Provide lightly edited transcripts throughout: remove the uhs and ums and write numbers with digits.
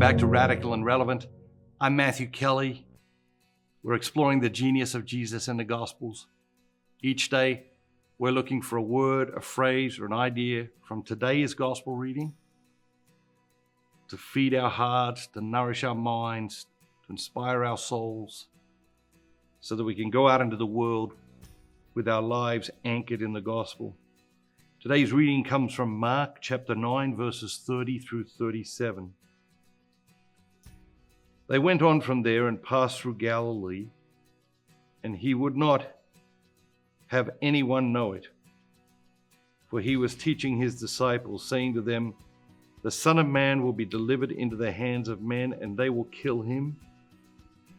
back to Radical and Relevant. I'm Matthew Kelly. We're exploring the genius of Jesus in the Gospels. Each day, we're looking for a word, a phrase, or an idea from today's Gospel reading to feed our hearts, to nourish our minds, to inspire our souls, so that we can go out into the world with our lives anchored in the Gospel. Today's reading comes from Mark chapter 9, verses 30 through 37. They went on from there and passed through Galilee, and he would not have anyone know it, for he was teaching his disciples, saying to them, "The Son of Man will be delivered into the hands of men, and they will kill him.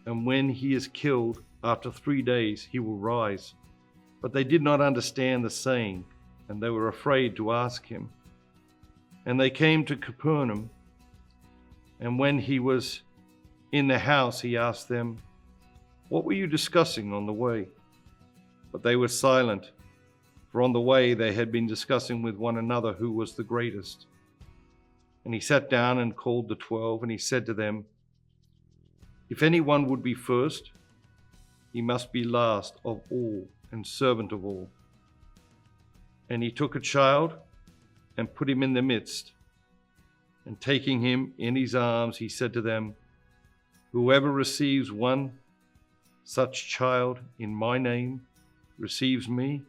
And when he is killed, after 3 days he will rise." But they did not understand the saying, and they were afraid to ask him. And they came to Capernaum, and when he was in the house, he asked them, "What were you discussing on the way?" But they were silent, for on the way they had been discussing with one another who was the greatest. And he sat down and called the 12, and he said to them, "If anyone would be first, he must be last of all and servant of all." And he took a child and put him in the midst, and taking him in his arms, he said to them, "Whoever receives one such child in my name receives me,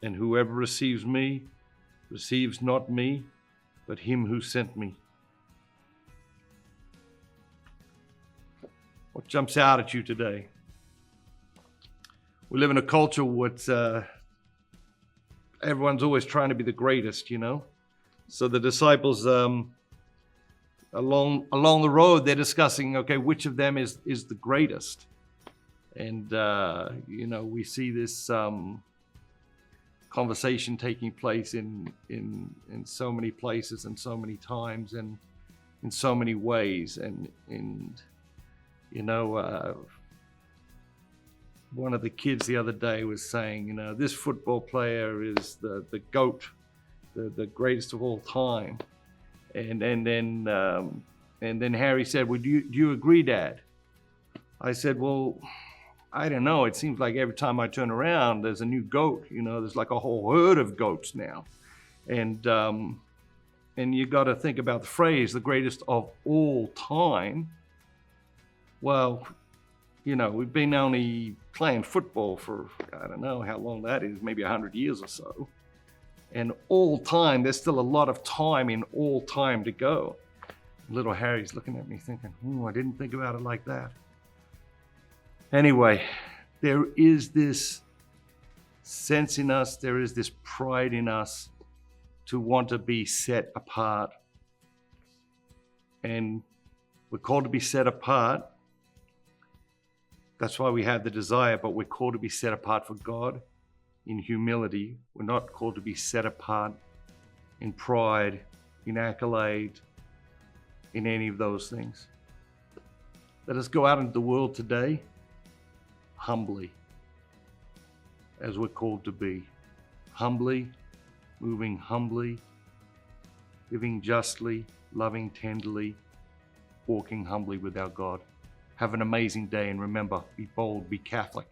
and whoever receives me receives not me, but him who sent me." What jumps out at you today? We live in a culture where everyone's always trying to be the greatest, you know? So the disciples, along the road, they're discussing, okay, which of them is the greatest? And, we see this conversation taking place in so many places and so many times and in so many ways. And one of the kids the other day was saying, this football player is the GOAT, the greatest of all time. And then Harry said, "Well, do you agree, Dad?" I said, "Well, I don't know. It seems like every time I turn around, there's a new goat. There's like a whole herd of goats now." And you got to think about the phrase, the greatest of all time. Well, we've been only playing football for, I don't know how long that is, maybe 100 years or so. And all time, there's still a lot of time in all time to go. Little Harry's looking at me thinking, I didn't think about it like that. Anyway, there is this sense in us, there is this pride in us to want to be set apart. And we're called to be set apart. That's why we have the desire, but we're called to be set apart for God in humility. We're not called to be set apart in pride, in accolade, in any of those things. Let us go out into the world today humbly, as we're called to be. Humbly, moving humbly, living justly, loving tenderly, walking humbly with our God. Have an amazing day, and remember, be bold, be Catholic.